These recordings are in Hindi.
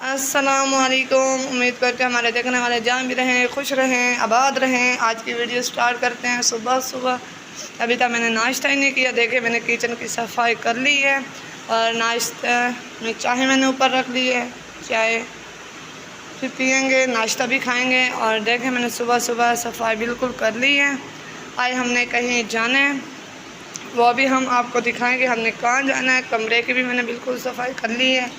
अस्सलामुअलैकुम। उम्मीद करते हैं हमारे देखने वाले जान भी रहें, खुश रहें, आबाद रहें। आज की वीडियो स्टार्ट करते हैं सुबह सुबह। अभी तक मैंने नाश्ता ही नहीं किया। देखे मैंने किचन की सफाई कर ली है और नाश्ता में चाय मैंने ऊपर रख ली है। चाय फिर पियेंगे, नाश्ता भी खाएंगे। और देखें मैंने सुबह सुबह सफाई बिल्कुल कर ली है। आज हमने कहीं जाना है, वो भी हम आपको दिखाएंगे हमने कहाँ जाना है। कमरे की भी मैंने बिल्कुल सफाई कर ली है।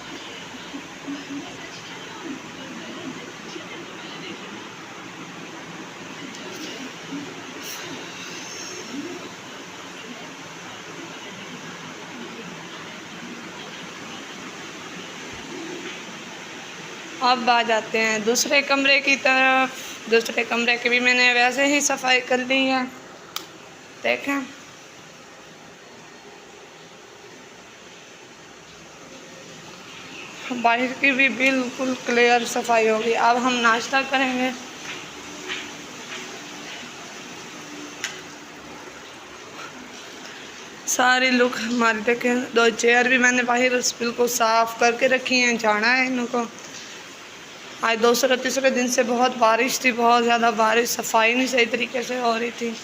अब आ जाते हैं दूसरे कमरे की तरफ। दूसरे कमरे की भी मैंने वैसे ही सफाई कर ली है। देखें बाहर की भी बिल्कुल क्लियर सफाई होगी। अब हम नाश्ता करेंगे। सारी लुक हमारी देखें। दो चेयर भी मैंने बाहर बिल्कुल साफ़ करके रखी हैं। जाना है इनको। आज दूसरे तीसरे दिन से बहुत बारिश थी, बहुत ज़्यादा बारिश, सफाई नहीं सही तरीके से हो रही थी।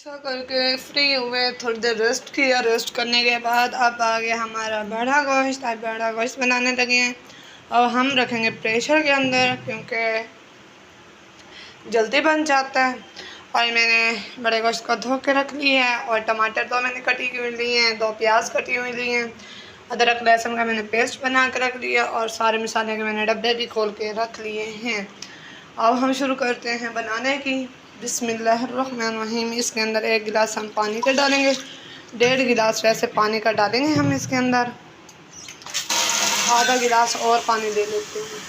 ऐसा करके फ्री हुए, थोड़ी देर रेस्ट किया। रेस्ट करने के बाद अब आ गया हमारा बड़ा गोश्त। आज बड़ा गोश्त बनाने लगे हैं। अब हम रखेंगे प्रेशर के अंदर क्योंकि जल्दी बन जाता है। और मैंने बड़े गोश्त को धो के रख लिया है। और टमाटर तो मैंने कटी हुई लिए हैं, 2 प्याज कटी हुई लिए हैं, अदरक लहसुन का मैंने पेस्ट बना के रख लिया और सारे मसाले के मैंने डब्बे भी खोल के रख लिए हैं। अब हम शुरू करते हैं बनाने की। बिस्मिल्लाहिर्रहमानिर्रहीम। इसके अंदर 1 गिलास हम पानी का डालेंगे। 1.5 गिलास वैसे पानी का डालेंगे हम इसके अंदर। आधा गिलास और पानी दे लेते हैं।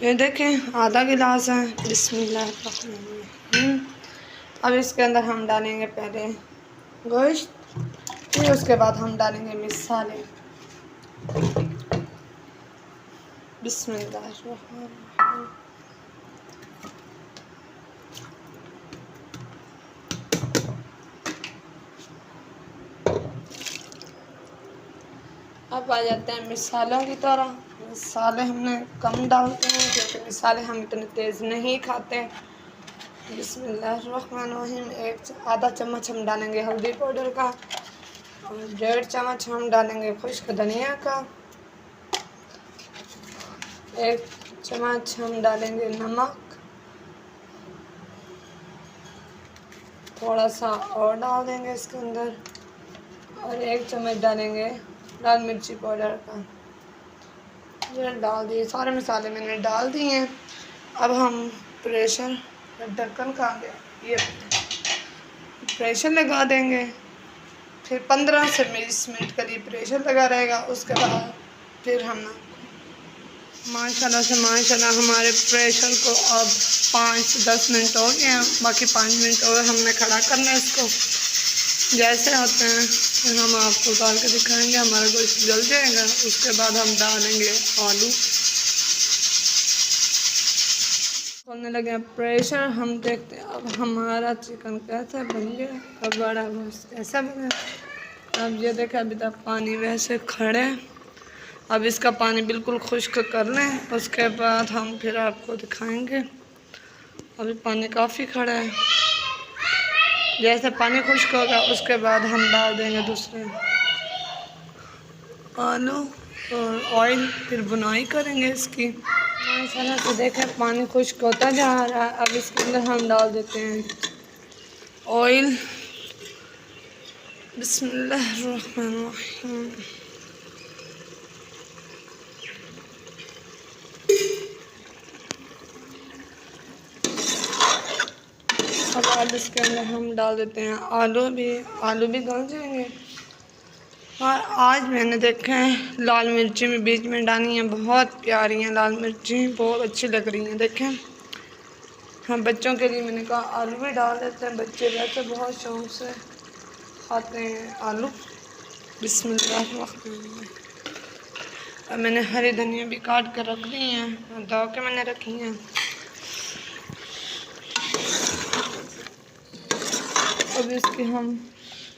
ये देखें आधा गिलास है। बिस्मिल्लाहिर्रहमानिर्रहीम। अब इसके अंदर हम डालेंगे पहले गोश्त, फिर उसके बाद हम डालेंगे मसाले। बिस्मिल्लाहिर्रहमानिर्रहीम। अब आ जाते हैं मसालों की तरह। मसाले हमने कम डालते हैं क्योंकि मसाले हम इतने तेज़ नहीं खाते। बिस्मिल्लाहिर्रहमानिर्रहीम। आधा चम्मच हम डालेंगे हल्दी पाउडर का और 1.5 चम्मच हम डालेंगे खुश्क धनिया का। 1 चम्मच हम डालेंगे नमक। थोड़ा सा और डाल देंगे इसके अंदर। और 1 चम्मच डालेंगे लाल मिर्ची पाउडर का। ये डाल दिए, सारे मसाले मैंने डाल दिए हैं। अब हम प्रेशर ढक्कन का ये प्रेशर लगा देंगे। फिर 15 से 20 मिनट करीब प्रेशर लगा रहेगा। उसके बाद फिर हम माशाल्लाह हमारे प्रेशर को अब 5-10 मिनट हो गए हैं। बाकी 5 मिनट और हमने खड़ा करना है इसको। जैसे होते हैं फिर हम आपको डाल के दिखाएंगे। हमारा गोश्त जल जाएगा। उसके बाद हम डालेंगे आलू। खोलने लगे प्रेशर। हम देखते हैं अब हमारा चिकन कैसा बन गया और बड़ा गोश्त कैसा बना। अब ये देखें अभी तक पानी वैसे खड़े। अब इसका पानी बिल्कुल खुश्क कर लें, उसके बाद हम फिर आपको दिखाएंगे। अभी पानी काफ़ी खड़ा है। जैसे पानी खुश्क होगा उसके बाद हम डाल देंगे दूसरे आलू और ऑयल। फिर बुनाई करेंगे इसकी। माशाल्लाह से देखें पानी खुश्क होता जा रहा है। अब इसके अंदर हम डाल देते हैं ऑयल। बिस्मिल्लाहिर्रहमानिर्रहीम। अब इसके अंदर हम डाल देते हैं आलू भी गल जाएंगे। और आज मैंने देखा है लाल मिर्ची में बीच में डाली हैं, बहुत प्यारी हैं लाल मिर्ची, बहुत अच्छी लग रही हैं। देखें हाँ, बच्चों के लिए मैंने कहा आलू भी डाल देते हैं। बच्चे वैसे बहुत शौक से खाते हैं आलू। बिस्मिल्लाह। अब मैंने हरी धनिया भी काट कर रख दी हैं और धो के मैंने रखी हैं। अब इसकी हम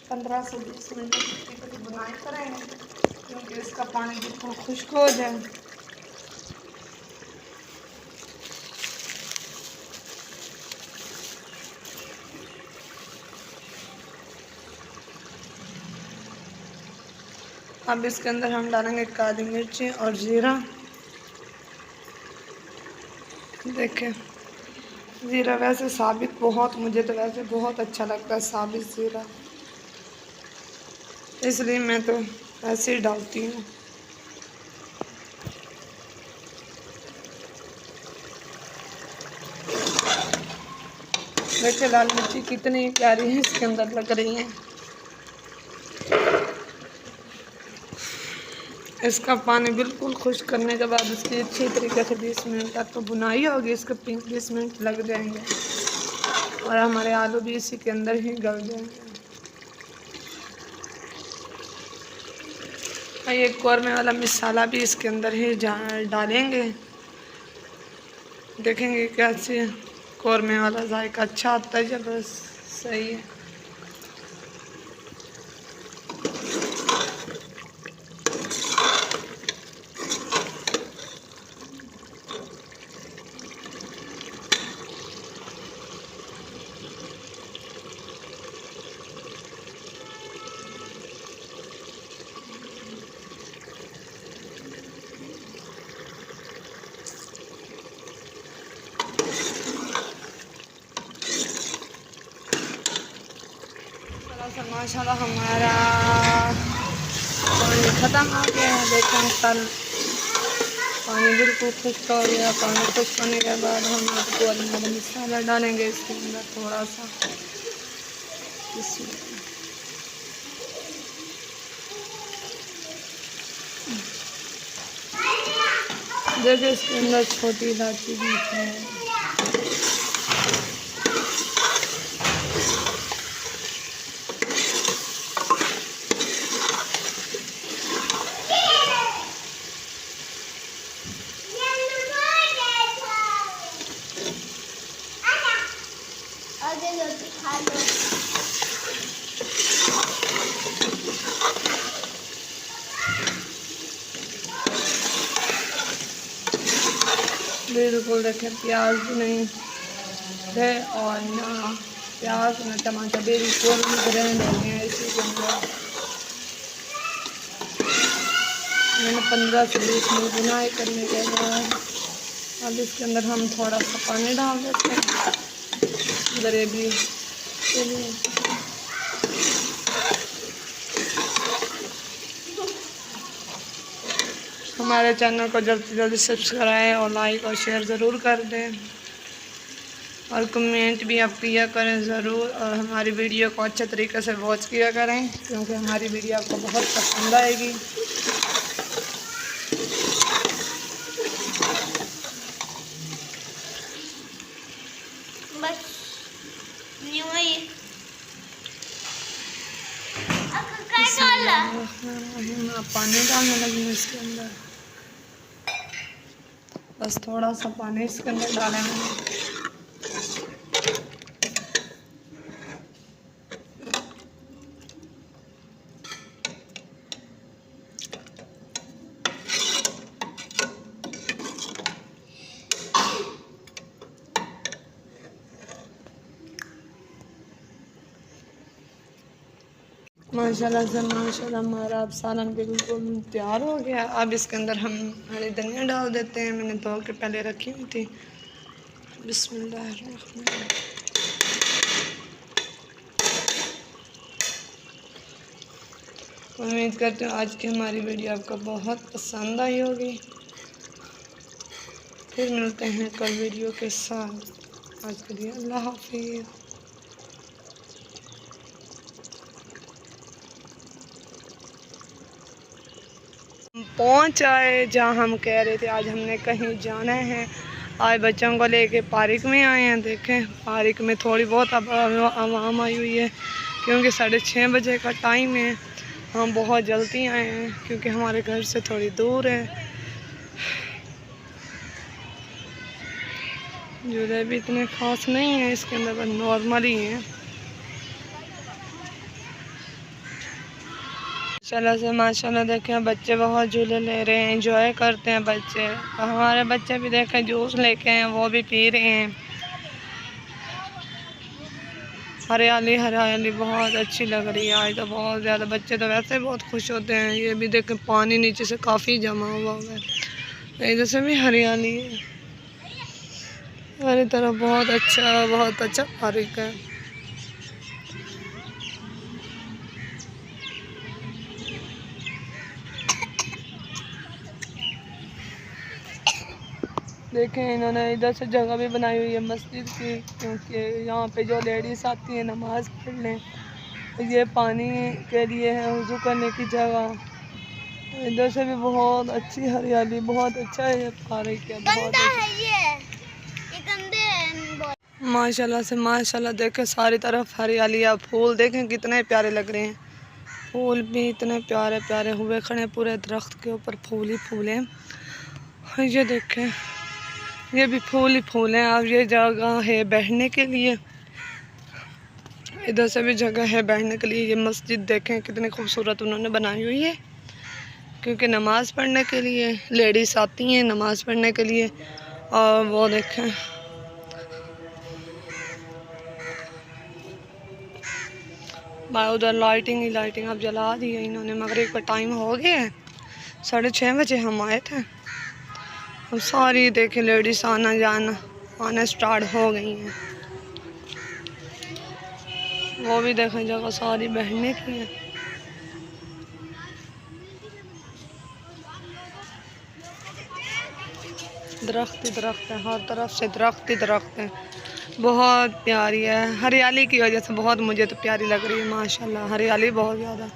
15 से 20 मिनट की बुनाई करेंगे क्योंकि इसका पानी बिल्कुल खुश्क हो जाए। अब इसके अंदर हम डालेंगे काली मिर्ची और ज़ीरा। देखें, ज़ीरा वैसे साबित बहुत, मुझे तो वैसे बहुत अच्छा लगता है साबित ज़ीरा, इसलिए मैं तो ऐसे ही डालती हूँ। देखिए लाल मिर्ची कितनी प्यारी है इसके अंदर लग रही है। इसका पानी बिल्कुल खुश्क करने के बाद इसकी अच्छी तरीके से 20 मिनट तक तो बुनाई होगी, इसके 20 मिनट लग जाएंगे और हमारे आलू भी इसी के अंदर ही गल जाएंगे। ये कौरमे वाला मसाला भी इसके अंदर ही डालेंगे। देखेंगे कैसे कौरमे वाला जायका अच्छा आता है, जब सही है। माशाल्लाह हमारा पानी ख़त्म हो गया है। देखें तल पानी बिल्कुल खुश्क हो गया। पानी खुश्क होने के बाद हम आपको मसाला डालेंगे इसके अंदर थोड़ा सा। देखिए इसके अंदर छोटी इलायची भी है। बिल्कुल देखें प्याज भी नहीं थे और ना प्याज ना टमाटर, बिल्कुल ग्रैंड हो गए हैं। इसी के अंदर मैंने 15 से 20 मिनट बुनाई करने के बाद अब इसके अंदर हम थोड़ा सा पानी डाल देते हैं ग्रेवी के लिए। हमारे चैनल को जल्दी से जल्दी सब्सक्राइब और लाइक और शेयर ज़रूर कर दें और कमेंट भी आप किया करें ज़रूर, और हमारी वीडियो को अच्छे तरीके से वॉच किया करें क्योंकि हमारी वीडियो आपको बहुत पसंद आएगी। बस न्यू है पानी डालने लगी इसके अंदर। बस थोड़ा सा पानी इसके अंदर डालेंगे। माशाल्लाह से माशाल्लाह हमारा अब सालन बिल्कुल तैयार हो गया। अब इसके अंदर हम हरी धनिया डाल देते हैं। मैंने धो के पहले रखी हुई थी। बिस्मिल्लाहिर्रहमानिर्रहीम। उम्मीद करती हूँ आज की हमारी वीडियो आपको बहुत पसंद आई होगी। फिर मिलते हैं कल वीडियो के साथ। आज के लिए अल्लाह हाफिज़। पहुंच आए जहाँ हम कह रहे थे। आज हमने कहीं जाना है। आज बच्चों को लेके पार्क में आए हैं। देखें पार्क में थोड़ी बहुत अब आवाम आई हुई है क्योंकि 6:30 बजे का टाइम है हम बहुत जल्दी आए हैं क्योंकि हमारे घर से थोड़ी दूर है। झूले भी इतने खास नहीं है इसके अंदर, बस नॉर्मल ही है। माशाल्लाह देखें बच्चे बहुत झूले ले रहे हैं, एंजॉय करते हैं बच्चे। और हमारे बच्चे भी देखें जूस लेके हैं, वो भी पी रहे हैं। हरियाली हरियाली बहुत अच्छी लग रही है आज तो, बहुत ज़्यादा। बच्चे तो वैसे बहुत खुश होते हैं। ये भी देखें पानी नीचे से काफ़ी जमा हुआ है, इधर से भी हरियाली है। हर तरफ बहुत अच्छा पार्क है। देखें इन्होंने इधर से जगह भी बनाई हुई है मस्जिद की, क्योंकि यहाँ पे जो लेडीज़ आती हैं नमाज़ पढ़ने, ये पानी के लिए है, वज़ू करने की जगह। इधर से भी बहुत अच्छी हरियाली, बहुत अच्छा है ये पार्क है, बहुत माशाल्लाह से माशाल्लाह। देखें सारी तरफ हरियाली है। फूल देखें कितने प्यारे लग रहे हैं, फूल भी इतने प्यारे प्यारे हुए खड़े, पूरे दरख्त के ऊपर फूल ही फूल हैं। ये देखें ये भी फूल ही फूल हैं। अब ये जगह है बैठने के लिए, इधर से भी जगह है बैठने के लिए। ये मस्जिद देखें कितनी खूबसूरत उन्होंने बनाई हुई है, क्योंकि नमाज़ पढ़ने के लिए लेडीज़ आती हैं नमाज़ पढ़ने के लिए। और वो देखें उधर लाइटिंग ही लाइटिंग अब जला दी है इन्होंने। मगरिब का टाइम हो गया है, 6:30 बजे हम आए थे। अब सारी देखे लेडीज़ आना स्टार्ट हो गई हैं। वो भी देखें जगह सारी बैठने की है। दरख्त ही दरख्त है, हर तरफ से दरख्त ही दरख्त है। बहुत प्यारी है, हरियाली की वजह से बहुत मुझे तो प्यारी लग रही है माशाल्लाह। हरियाली बहुत ज़्यादा।